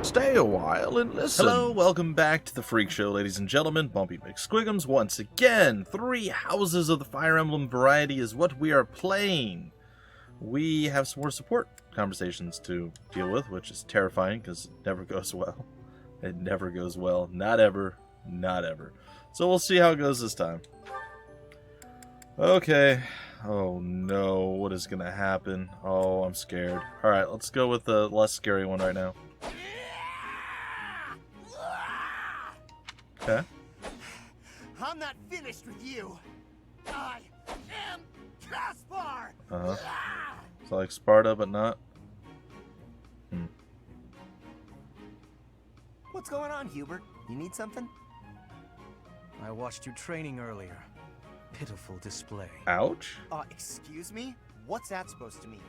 Stay a while and listen. Hello, welcome back to the Freak Show, ladies and gentlemen. Bumpy McSquigums once again. 3 houses of the Fire Emblem variety is what we are playing. We have some more support conversations to deal with, which is terrifying because it never goes well. It never goes well. Not ever. Not ever. So we'll see how it goes this time. Okay. Oh no, what is going to happen? Oh, I'm scared. Alright, let's go with the less scary one right now. Okay. I'm not finished with you. I am Caspar. It's like Sparta, but not. What's going on, Hubert? You need something? I watched you training earlier. Pitiful display. Ouch. Excuse me? What's that supposed to mean?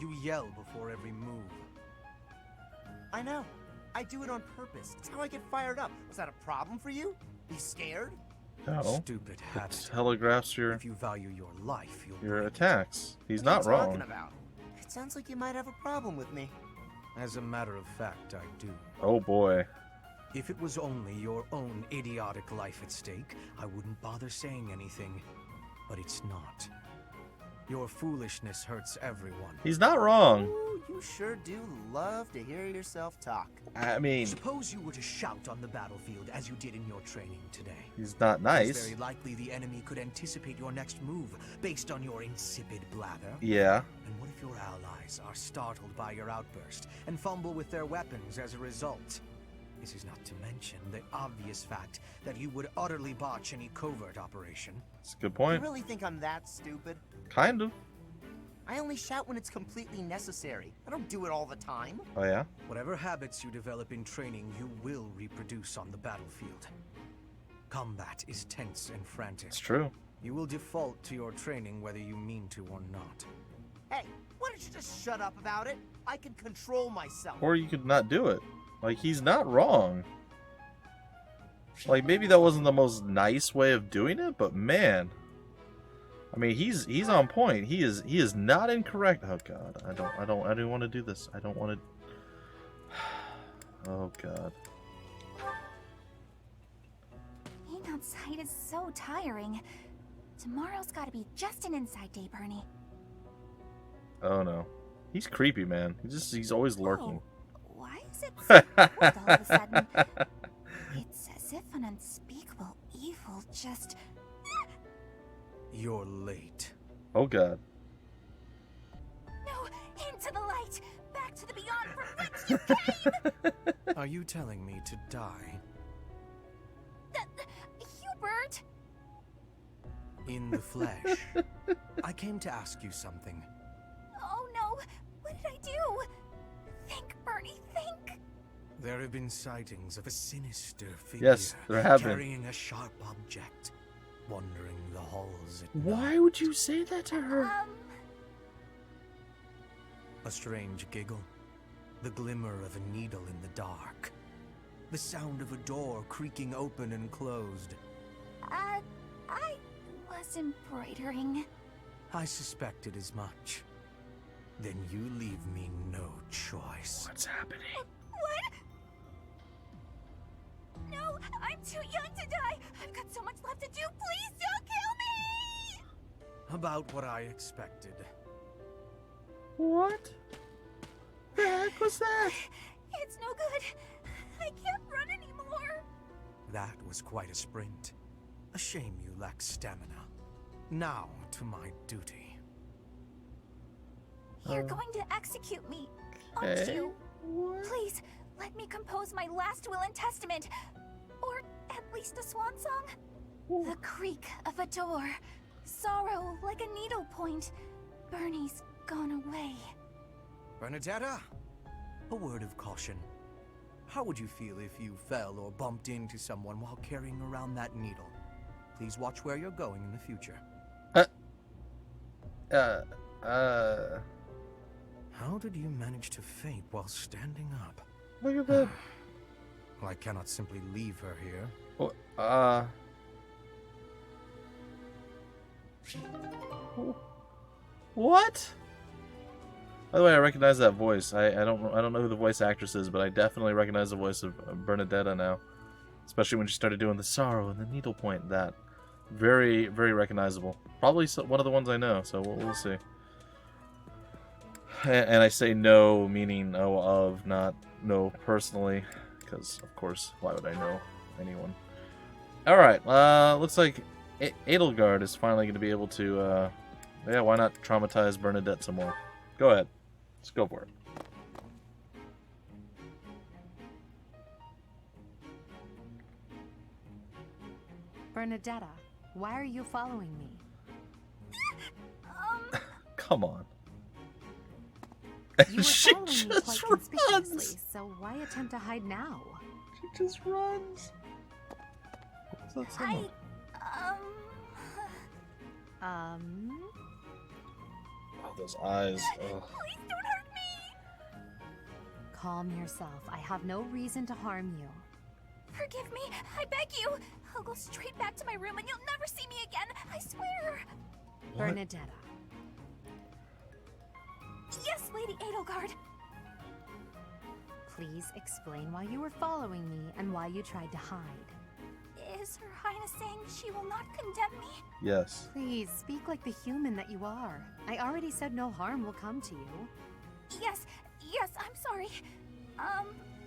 You yell before every move. I know. I do it on purpose. It's how I get fired up. Was that a problem for you? You scared? No. Stupid It habit. telegraphs your If you value your life, you'll your break it. attacks. He's What not are you wrong. talking about? It sounds like you might have a problem with me. As a matter of fact, I do. Oh boy. If it was only your own idiotic life at stake, I wouldn't bother saying anything. But it's not. Your foolishness hurts everyone. He's not wrong. Ooh, you sure do love to hear yourself talk. I mean, Suppose you were to shout on the battlefield as you did in your training today. he's not It's nice. very likely the enemy could anticipate your next move based on your insipid blather. Yeah. And what if your allies are startled by your outburst and fumble with their weapons as a result? This is not to mention the obvious fact that you would utterly botch any covert operation. That's a good You point. really think I'm that stupid? Kind of. I only shout when it's completely necessary. I don't do it all the time. Oh yeah. Whatever habits you develop in training, you will reproduce on the battlefield. Combat is tense and frantic. It's true. You will default to your training whether you mean to or not. Hey, why don't you just shut up about it? I can control myself. Or you could not do it. Like, he's not wrong. Like, maybe that wasn't the most nice way of doing it, but man. I mean, he's on point. He is not incorrect. Oh god. I don't want to do this. I don't want to. Oh god. Being outside is so tiring. Tomorrow's gotta be just an inside day, Bernie. Oh no. He's creepy, man. He's always lurking. Why is it so cold all of a sudden? It's as if an unspeakable evil just... You're late. Oh god. No! Into the light! Back to the beyond from which you came! Are you telling me to die? Hubert! In the flesh. I came to ask you something. Oh no! What did I do? Think, Bernie, think! There have been sightings of a sinister figure Yes, there have been. carrying a sharp object, wandering the halls at Why night. would you say that to her? A strange giggle, the glimmer of a needle in the dark, the sound of a door creaking open and closed. I was embroidering. I suspected as much. Then you leave me no choice. What's happening? What? No, I'm too young to die. I've got so much left to do. Please don't kill me! About what I expected. What? The heck was that? It's no good. I can't run anymore. That was quite a sprint. A shame you lack stamina. Now to my duty. You're going to execute me, aren't Okay. you? What? Please, let me compose my last will and testament. Or at least a swan song. The creak of a door. Sorrow like a needle point. Bernie's gone away. Bernadetta, a word of caution. How would you feel if you fell or bumped into someone while carrying around that needle? Please watch where you're going in the future. How did you manage to faint while standing up? Look at that. Well, I cannot simply leave her here. What? By the way, I recognize that voice. I don't know who the voice actress is, but I definitely recognize the voice of Bernadetta now. Especially when she started doing the sorrow and the needlepoint. That very, very recognizable. Probably one of the ones I know. So we'll see. And I say no, meaning know of, not know personally, because of course, why would I know anyone? All right. Looks like Edelgard is finally going to be able to. Yeah, why not traumatize Bernadette some more? Go ahead. Let's go for it. Bernadetta, why are you following me? Come on. You were She following me just quite conspicuously, runs. so why attempt to hide now? She just runs. What's that sound? Oh, those eyes. Ugh. Please don't hurt me! Calm yourself. I have no reason to harm you. Forgive me, I beg you! I'll go straight back to my room and you'll never see me again, I swear! What? Bernadetta. Yes, Lady Edelgard! Please explain why you were following me and why you tried to hide. Is Her Highness saying she will not condemn me? Yes. Please, speak like the human that you are. I already said no harm will come to you. Yes, I'm sorry.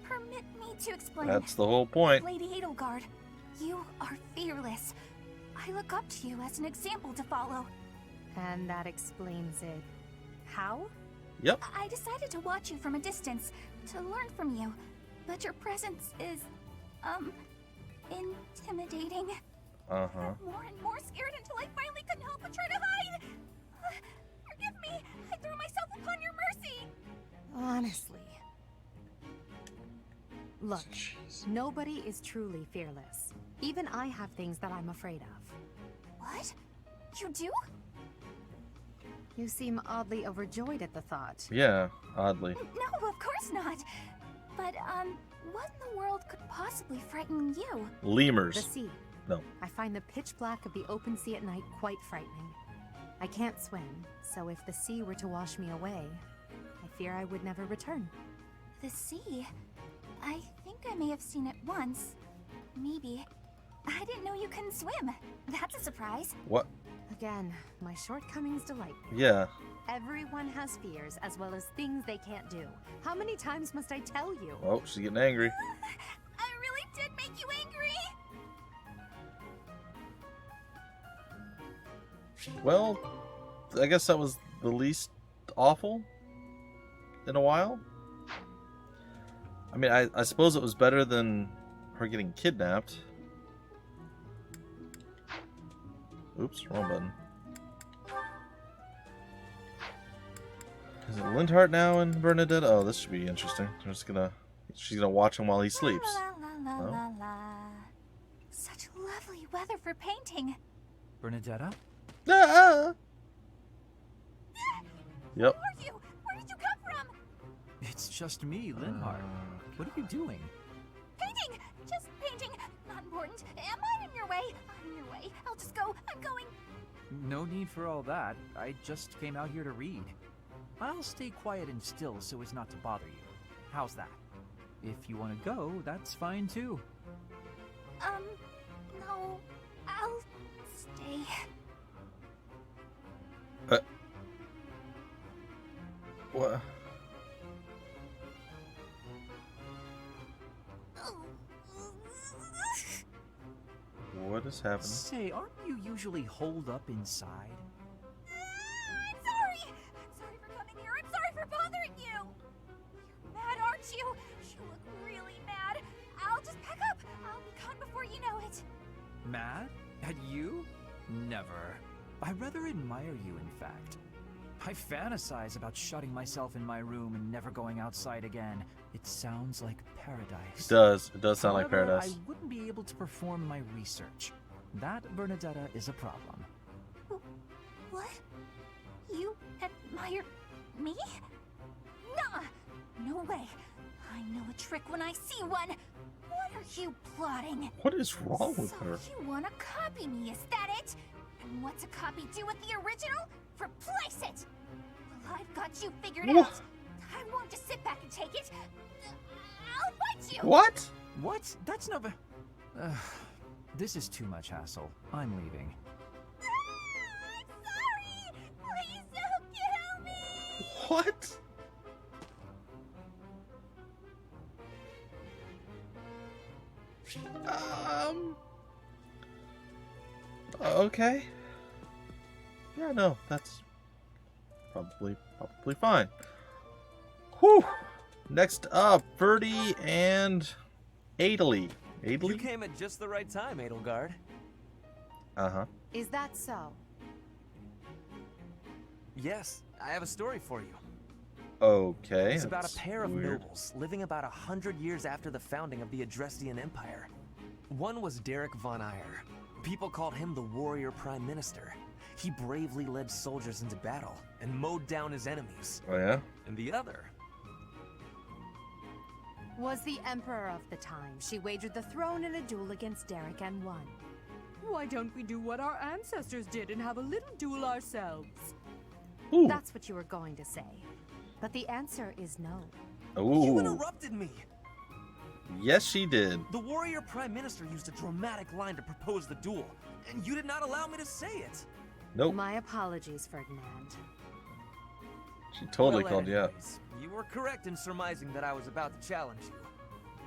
Permit me to explain. That's the whole point. Lady Edelgard, you are fearless. I look up to you as an example to follow. And that explains it. How? Yep. I decided to watch you from a distance, to learn from you, but your presence is, intimidating. Uh-huh. I'm more and more scared until I finally couldn't help but try to hide. Forgive me, I threw myself upon your mercy. Honestly. Look, Jeez. nobody is truly fearless. Even I have things that I'm afraid of. What? You do? You seem oddly overjoyed at the thought. Yeah, oddly. No, of course not. But, what in the world could possibly frighten you? Lemurs. The sea. No. I find the pitch black of the open sea at night quite frightening. I can't swim, so if the sea were to wash me away, I fear I would never return. The sea? I think I may have seen it once. Maybe. I didn't know you couldn't swim. That's a surprise. What? Again, my shortcomings delight me. Yeah. Everyone has fears as well as things they can't do. How many times must I tell you? Oh, she's getting angry. I really did make you angry. Well, I guess that was the least awful in a while. I mean, I suppose it was better than her getting kidnapped. Oops, wrong button. Is it Lindhart now and Bernadette? Oh, this should be interesting. She's gonna watch him while he sleeps. La, la, la, Oh. la, la. Such lovely weather for painting. Bernadetta? Ah! Yep. Who are you? Where did you come from? It's just me, Linhart. What are you doing? Painting! Just painting. Not important. Am I in your way? I'm in your way. I'll just go. I'm going. No need for all that. I just came out here to read. I'll stay quiet and still so as not to bother you. How's that? If you want to go, that's fine too. No. I'll stay. What? What is happening? Say, aren't you usually holed up inside? I'm sorry! I'm sorry for coming here. I'm sorry for bothering you! You're mad, aren't you? You look really mad. I'll just pack up. I'll be gone before you know it. Mad? At you? Never. I rather admire you, in fact. I fantasize about shutting myself in my room and never going outside again. It sounds like paradise. It does. It does sound like However, paradise. I wouldn't be able to perform my research. That, Bernadetta, is a problem. What? You admire me? Nah! No way. I know a trick when I see one. What are you plotting? What is wrong with So her? you want to copy me, is that it? And what's a copy do with the original? Replace it! I've got you figured Wha- out. I won't just sit back and take it. I'll fight you. What? What? That's no. This is too much hassle. I'm leaving. I'm sorry. Please don't kill me. What? Okay. Yeah, no, that's probably fine. Whew. Next up, Verdi and Adeli. You Adeli? came at just the right time, Edelgard. Uh-huh. Is that so? Yes, I have a story for you. Okay. It's about a that's pair of weird. nobles living about 100 years after the founding of the Adrestian Empire. One was Derek von Eyre. People called him the warrior prime minister. He bravely led soldiers into battle and mowed down his enemies. Oh, yeah? And the other, Was the emperor of the time. She wagered the throne in a duel against Derek and won. Why don't we do what our ancestors did and have a little duel ourselves? Ooh. That's what you were going to say. But the answer is no. you Ooh. interrupted me. Yes, she did. The warrior prime minister used a dramatic line to propose the duel, and you did not allow me to say it. Nope. My apologies, Ferdinand. She totally Well, called you out. anyways, you were correct in surmising that I was about to challenge you.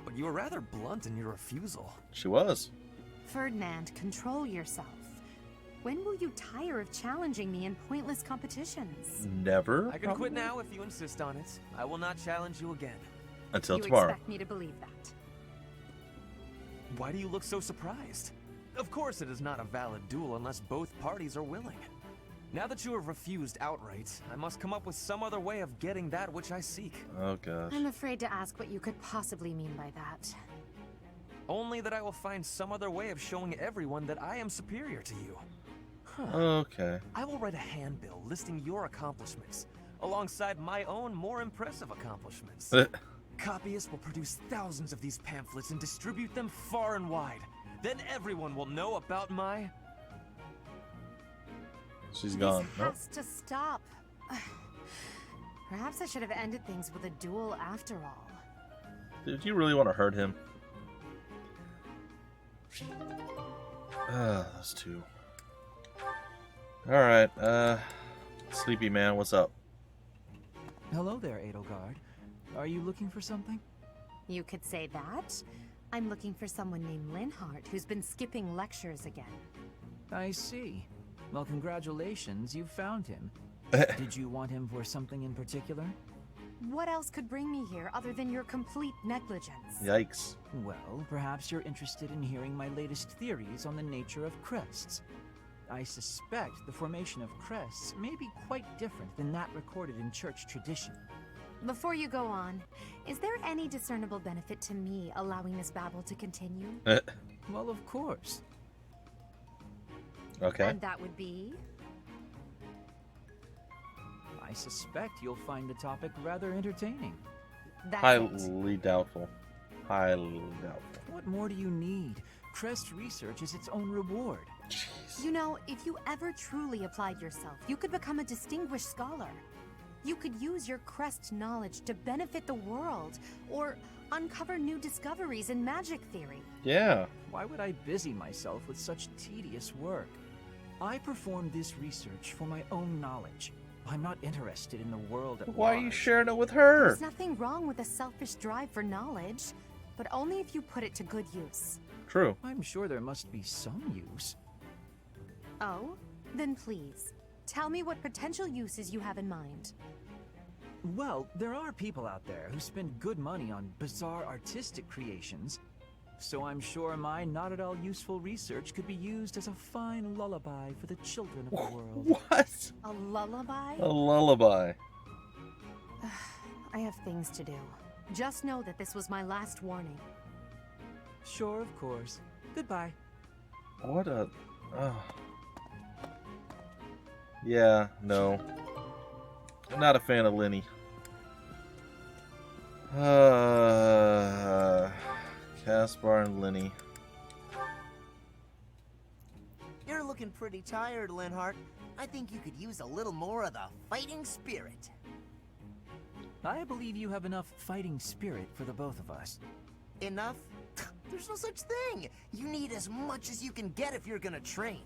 But you were rather blunt in your refusal. She was. Ferdinand, control yourself. When will you tire of challenging me in pointless competitions? Never. I can quit probably? now if you insist on it. I will not challenge you again. Until You tomorrow. expect me to believe that? Why do you look so surprised? Of course it is not a valid duel unless both parties are willing. Now that you have refused outright, I must come up with some other way of getting that which I seek. Oh, gosh. I'm afraid to ask what you could possibly mean by that. Only that I will find some other way of showing everyone that I am superior to you. Okay. I will write a handbill listing your accomplishments, alongside my own more impressive accomplishments. Copyists will produce thousands of these pamphlets and distribute them far and wide. Then everyone will know about my... She's gone. This Nope. has to stop. Perhaps I should have ended things with a duel after all. Did you really want to hurt him? Those two. Alright, Sleepy Man, what's up? Hello there, Edelgard. Are you looking for something? You could say that. I'm looking for someone named Linhart who's been skipping lectures again. I see. Well, congratulations, you found him. Did you want him for something in particular? What else could bring me here other than your complete negligence? Yikes. Well, perhaps you're interested in hearing my latest theories on the nature of crests. I suspect the formation of crests may be quite different than that recorded in church tradition. Before you go on, is there any discernible benefit to me allowing this babble to continue? Well, of course. Okay. And that would be? I suspect you'll find the topic rather entertaining. That's it. Highly doubtful. Highly doubtful. What more do you need? Crest research is its own reward. You know, if you ever truly applied yourself, you could become a distinguished scholar. You could use your crest knowledge to benefit the world, or uncover new discoveries in magic theory. Yeah. Why would I busy myself with such tedious work? I perform this research for my own knowledge. I'm not interested in the world at Why are you large. sharing it with her? There's nothing wrong with a selfish drive for knowledge, but only if you put it to good use. True. I'm sure there must be some use. Oh? Then please, tell me what potential uses you have in mind. Well, there are people out there who spend good money on bizarre artistic creations, so I'm sure my not-at-all useful research could be used as a fine lullaby for the children of the world. What? A lullaby? A lullaby. I have things to do. Just know that this was my last warning. Sure, of course. Goodbye. What a... Yeah, no. I'm not a fan of Lenny. Caspar and Lenny. You're looking pretty tired, Linhart. I think you could use a little more of the fighting spirit. I believe you have enough fighting spirit for the both of us. Enough? There's no such thing. You need as much as you can get if you're gonna train.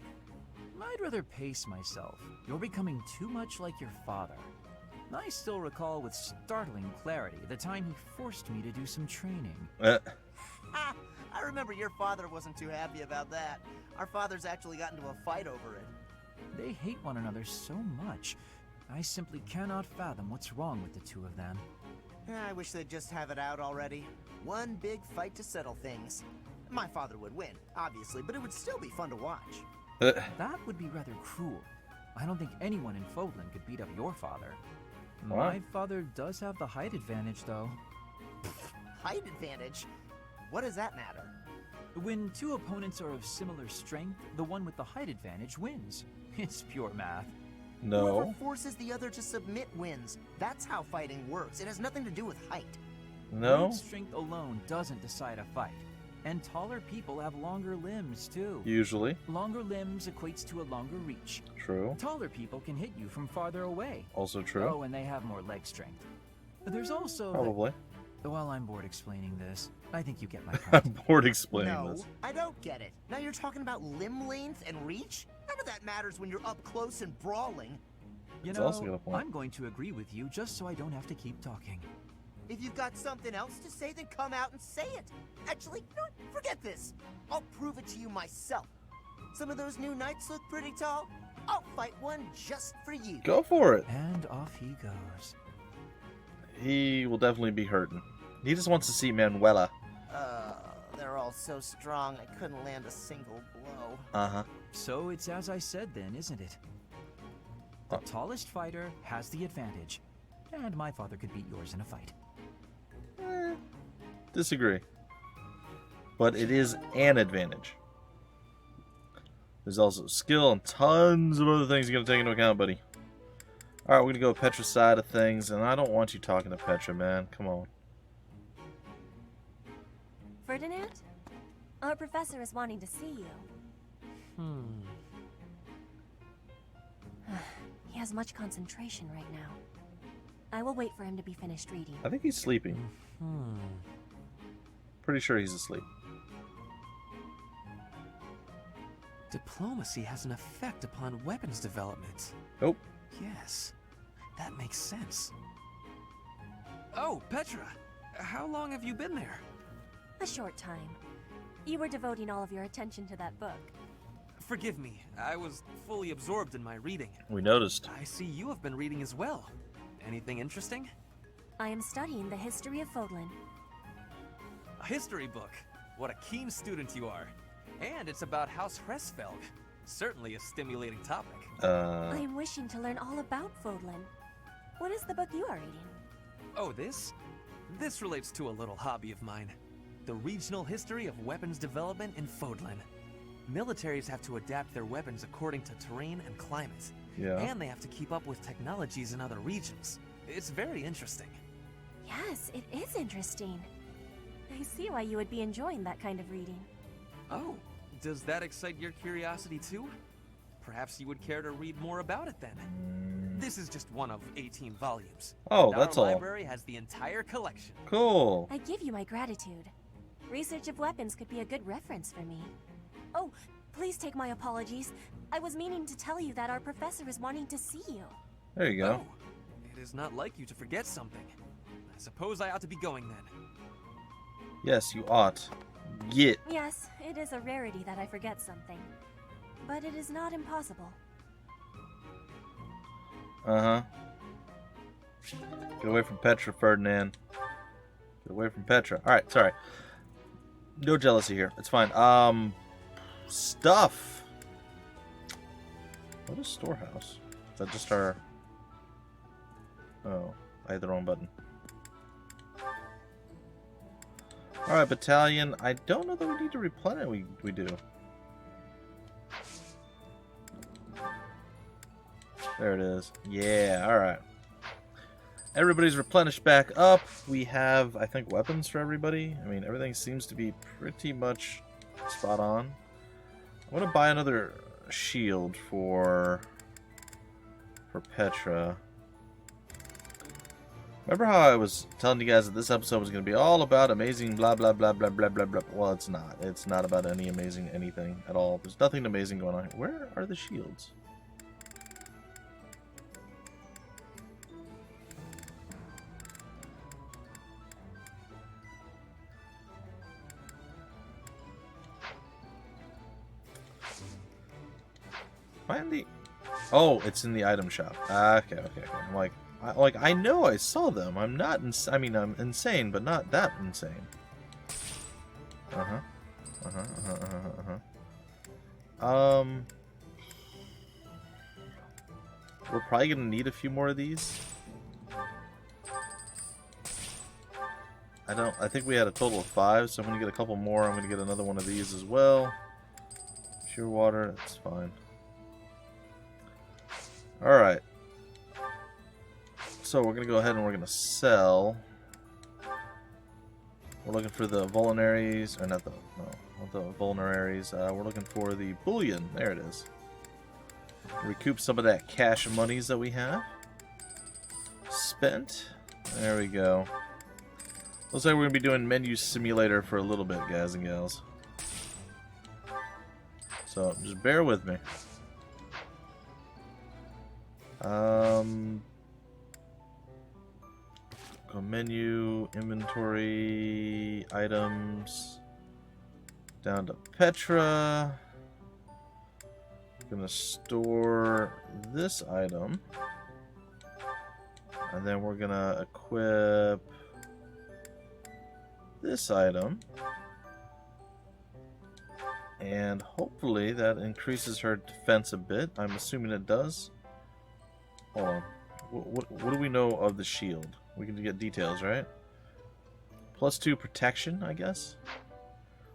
I'd rather pace myself. You're becoming too much like your father. I still recall with startling clarity the time he forced me to do some training. Ha! I remember your father wasn't too happy about that. Our fathers actually got into a fight over it. They hate one another so much. I simply cannot fathom what's wrong with the two of them. I wish they'd just have it out already. One big fight to settle things. My father would win, obviously, but it would still be fun to watch. That would be rather cruel. I don't think anyone in Fodlan could beat up your father. My father does have the height advantage, though. Height advantage? What does that matter? When two opponents are of similar strength, the one with the height advantage wins. It's pure math. No. Whoever forces the other to submit wins. That's how fighting works. It has nothing to do with height. No. Brute strength alone doesn't decide a fight. And taller people have longer limbs, too. Usually. Longer limbs equates to a longer reach. True. Taller people can hit you from farther away. Also true. Oh, and they have more leg strength. There's also... Probably. Well, I'm bored explaining this. I think you get my I'm point. bored explaining No, this. I don't get it. Now you're talking about limb length and reach? None of that matters when you're up close and brawling. You It's know, also got a point. I'm going to agree with you just so I don't have to keep talking. If you've got something else to say, then come out and say it. Actually, you know what? Forget this. I'll prove it to you myself. Some of those new knights look pretty tall. I'll fight one just for you. Go for it. And off he goes. He will definitely be hurting. He just wants to see Manuela. They're all so strong, I couldn't land a single blow. Uh-huh. So it's as I said then, isn't it? The tallest fighter has the advantage. And my father could beat yours in a fight. Disagree. But it is an advantage. There's also skill and tons of other things you're going to take into account, buddy. Alright, we're going to go with Petra's side of things, and I don't want you talking to Petra, man. Come on. Ferdinand? Our professor is wanting to see you. He has much concentration right now. I will wait for him to be finished reading. I think he's sleeping. Pretty sure he's asleep. Diplomacy has an effect upon weapons development. Nope. Yes, that makes sense. Oh, Petra! How long have you been there? A short time. You were devoting all of your attention to that book. Forgive me, I was fully absorbed in my reading. We noticed. I see you have been reading as well. Anything interesting? I am studying the history of Fodlan. A history book. What a keen student you are. And it's about House Hresfelg. Certainly a stimulating topic. I am wishing to learn all about Fodlan. What is the book you are reading? Oh, this? This relates to a little hobby of mine. The regional history of weapons development in Fodlan. Militaries have to adapt their weapons according to terrain and climate. Yeah. And they have to keep up with technologies in other regions. It's very interesting. Yes, it is interesting. I see why you would be enjoying that kind of reading. Oh, does that excite your curiosity too? Perhaps you would care to read more about it then. This is just one of 18 volumes. Oh, And that's our all. library has the entire collection. Cool. I give you my gratitude. Research of weapons could be a good reference for me. Oh, please take my apologies. I was meaning to tell you that our professor is wanting to see you. There you go. Oh, it is not like you to forget something. I suppose I ought to be going then. Yes, you ought. Get. Yes, it is a rarity that I forget something. But it is not impossible. Uh-huh. Get away from Petra, Ferdinand. Get away from Petra. Alright, sorry. No jealousy here. It's fine. Stuff. What is storehouse? Is that just our... Oh, I hit the wrong button. Alright, battalion. I don't know that we need to replenish. We do. There it is. Yeah, alright. Everybody's replenished back up. We have, I think, weapons for everybody. I mean, everything seems to be pretty much spot on. I'm going to buy another shield for Petra. Remember how I was telling you guys that this episode was going to be all about amazing blah blah blah blah blah blah blah? Well, it's not. It's not about any amazing anything at all. There's nothing amazing going on here. Where are the shields? Find the... Oh, it's in the item shop. Okay. I'm like, I know I saw them. I'm not. I mean, I'm insane, but not that insane. We're probably gonna need a few more of these. I think we had a total of 5, so I'm gonna get a couple more. I'm gonna get another one of these as well. Pure water. That's fine. All right. So we're going to go ahead and we're going to sell. We're looking for the vulneraries, or not the vulneraries. We're looking for the bullion. There it is. Recoup some of that cash monies that we have spent. There we go. Looks like we're going to be doing menu simulator for a little bit, guys and gals. So just bear with me. Go menu, inventory, items, down to Petra. Gonna store this item, and then we're gonna equip this item, and hopefully that increases her defense a bit. I'm assuming it does. Hold on. What do we know of the shield? We can get details, right? +2 protection, I guess.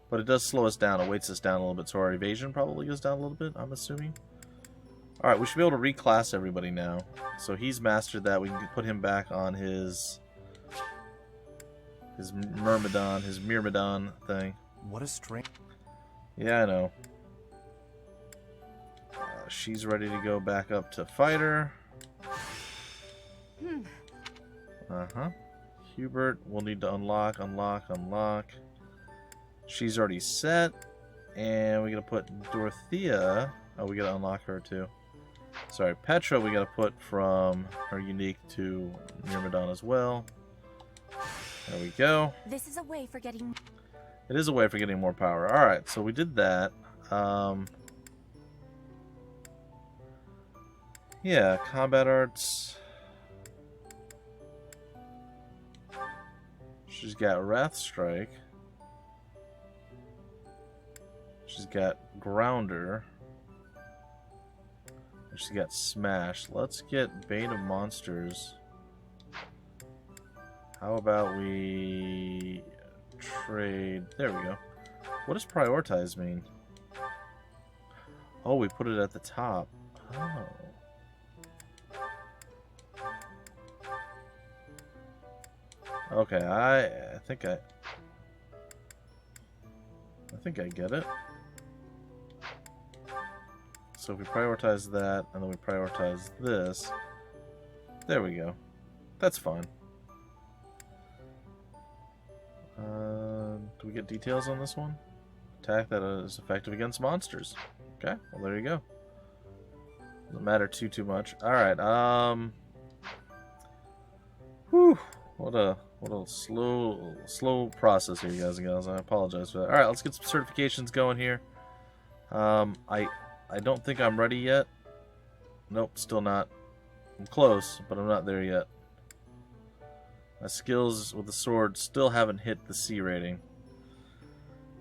But it does slow us down. It weights us down a little bit, so our evasion probably goes down a little bit, I'm assuming. Alright, we should be able to reclass everybody now. So he's mastered that. We can put him back on his Myrmidon thing. What a strange... Yeah, I know. She's ready to go back up to fighter. Hubert, we'll need to unlock. She's already set. And we gotta put Dorothea. Oh, we gotta unlock her too. Sorry, Petra, we gotta put from her unique to Myrmidon as well. There we go. This is a way for getting... It is a way for getting more power. Alright, so we did that. Yeah, combat arts. She's got Wrath Strike. She's got Grounder. And she's got Smash. Let's get Bane of Monsters. How about we trade... There we go. What does prioritize mean? Oh, we put it at the top. Oh. Okay, I think I get it. So if we prioritize that, and then we prioritize this, there we go. That's fine. Do we get details on this one? Attack that is effective against monsters. Okay, well there you go. Doesn't matter too much. All right. Whew. What a slow process here, guys and gals. I apologize for that. All right, let's get some certifications going here. I don't think I'm ready yet. Nope, still not. I'm close, but I'm not there yet. My skills with the sword still haven't hit the C rating,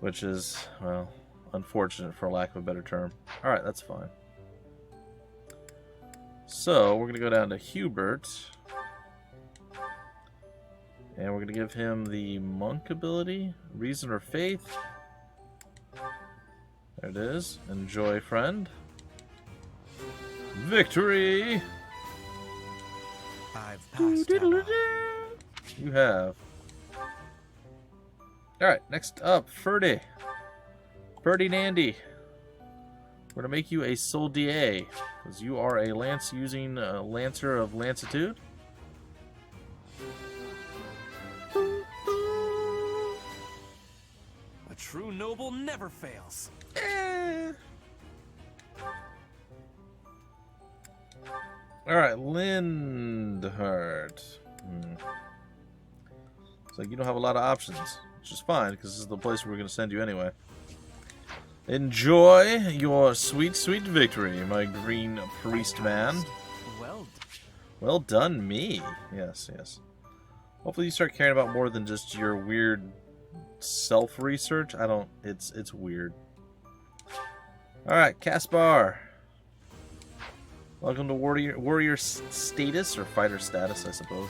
which is, well, unfortunate for lack of a better term. All right, that's fine. So we're gonna go down to Hubert. And we're going to give him the monk ability, reason or faith. There it is. Enjoy, friend. Victory! I've passed, Emma. You have. Alright, next up, Ferdy. Ferdinandy. We're going to make you a soldier, because you are a lance-using Lancer of Lancitude. true noble never fails. Alright, Lindhart. So you don't have a lot of options, which is fine, because this is the place we're going to send you anyway. Enjoy your sweet, sweet victory, my green priest man. Well done, me. Yes, yes. Hopefully you start caring about more than just your weird self-research. It's weird. Alright, Caspar. Welcome to warrior status, or fighter status, I suppose.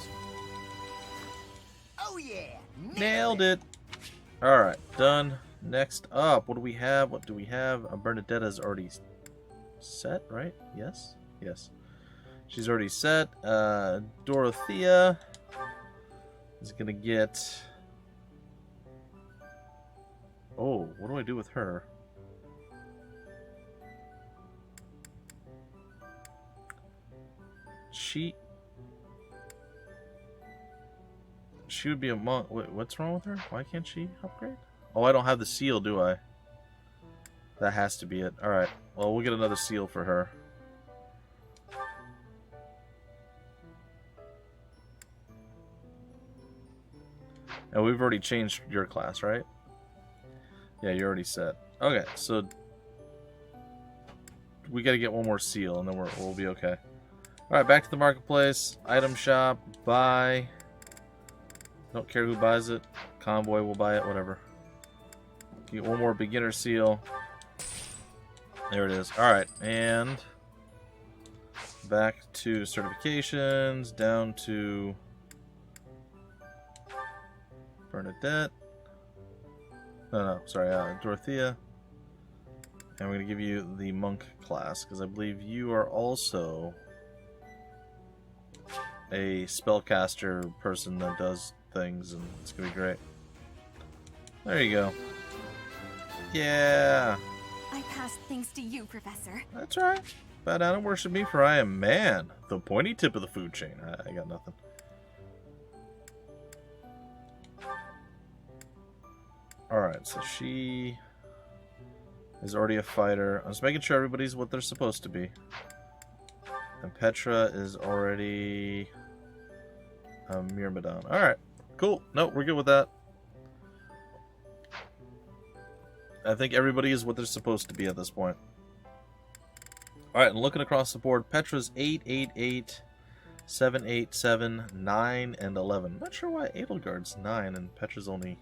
Oh yeah! Nailed it! Alright, done. Next up, what do we have? What do we have? Bernadetta's already set, right? Yes? Yes. She's already set. Dorothea is going to get... Oh, what do I do with her? She would be a monk. Wait, what's wrong with her? Why can't she upgrade? Oh, I don't have the seal, do I? That has to be it. Alright. Well, we'll get another seal for her. And we've already changed your class, right? Yeah, you're already set. Okay, so we gotta get one more seal, and then we'll be okay. Alright, back to the marketplace. Item shop. Buy. Don't care who buys it. Convoy will buy it, whatever. Get one more beginner seal. There it is. Alright, and back to certifications, down to Bernadette. No, sorry, Dorothea. And we're going to give you the monk class, because I believe you are also a spellcaster person that does things, and it's going to be great. There you go. Yeah. I passed thanks to you, Professor. That's right. Bow down and worship me, for I am man, the pointy tip of the food chain. I got nothing. Alright, so she is already a fighter. I'm just making sure everybody's what they're supposed to be. And Petra is already a Myrmidon. Alright, cool. No, we're good with that. I think everybody is what they're supposed to be at this point. Alright, and looking across the board, Petra's 8, 8, 8, 7, 8, 7, 9, and 11. I'm not sure why Edelgard's 9 and Petra's only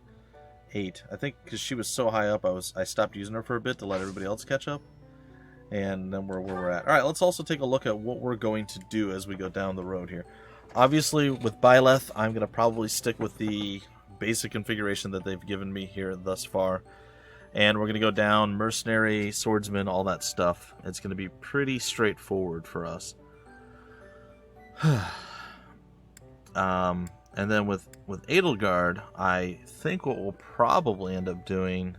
8. I think because she was so high up, I stopped using her for a bit to let everybody else catch up. And then we're where we're at. Alright, let's also take a look at what we're going to do as we go down the road here. Obviously, with Byleth, I'm going to probably stick with the basic configuration that they've given me here thus far. And we're going to go down mercenary, swordsman, all that stuff. It's going to be pretty straightforward for us. And then with Edelgard, I think what we'll probably end up doing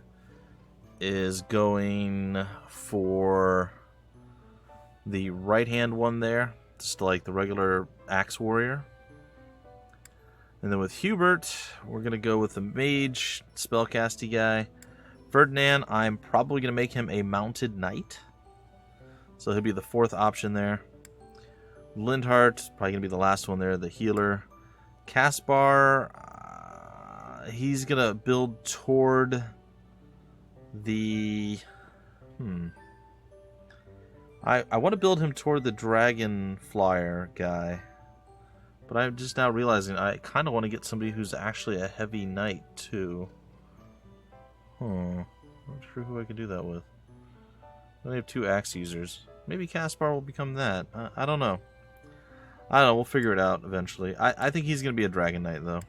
is going for the right-hand one there, just like the regular axe warrior. And then with Hubert, we're going to go with the mage, spellcasty guy. Ferdinand, I'm probably going to make him a mounted knight. So he'll be the fourth option there. Lindhart, probably going to be the last one there, the healer. Caspar, he's going to build toward the... I want to build him toward the dragon flyer guy. But I'm just now realizing I kind of want to get somebody who's actually a heavy knight, too. Not sure who I could do that with. I only have 2 axe users. Maybe Caspar will become that. I don't know. I don't know. We'll figure it out eventually. I think he's going to be a Dragon Knight, though.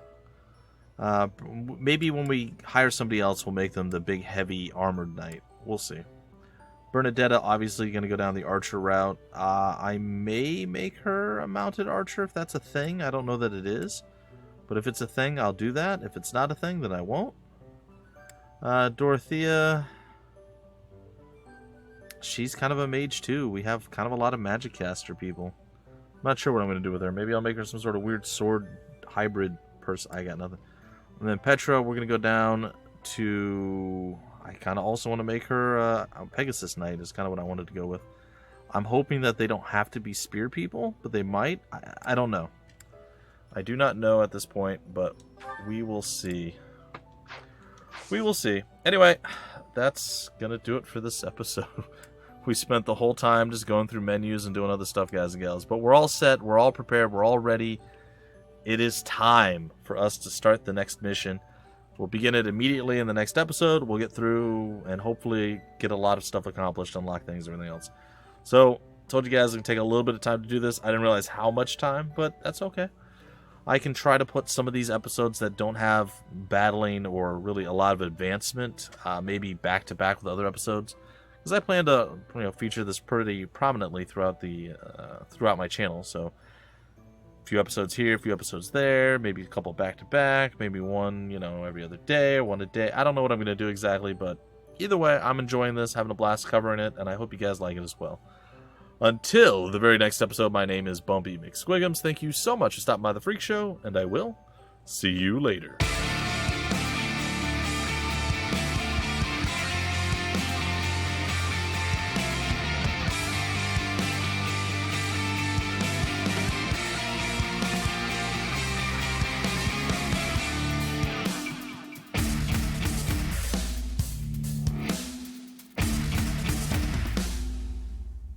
Maybe when we hire somebody else, we'll make them the big, heavy, armored knight. We'll see. Bernadetta, obviously, going to go down the archer route. I may make her a mounted archer if that's a thing. I don't know that it is. But if it's a thing, I'll do that. If it's not a thing, then I won't. Dorothea, she's kind of a mage too. We have kind of a lot of magic caster people. I'm not sure what I'm going to do with her. Maybe I'll make her some sort of weird sword hybrid person. I got nothing. And then Petra, we're going to go down to... I kind of also want to make her a Pegasus Knight is kind of what I wanted to go with. I'm hoping that they don't have to be spear people, but they might. I don't know. I do not know at this point, but we will see. We will see. Anyway, that's going to do it for this episode. We spent the whole time just going through menus and doing other stuff, guys and gals. But we're all set. We're all prepared. We're all ready. It is time for us to start the next mission. We'll begin it immediately in the next episode. We'll get through and hopefully get a lot of stuff accomplished, unlock things, everything else. So, told you guys it can take a little bit of time to do this. I didn't realize how much time, but that's okay. I can try to put some of these episodes that don't have battling or really a lot of advancement, maybe back to back with other episodes, because I plan to feature this pretty prominently throughout my channel. So, a few episodes here, a few episodes there, maybe a couple back to back, maybe one every other day or one a day. I don't know what I'm going to do exactly, but either way, I'm enjoying this, having a blast covering it, and I hope you guys like it as well. Until the very next episode, my name is Bumpy McSquigums. Thank you so much for stopping by the Freak Show, and I will see you later.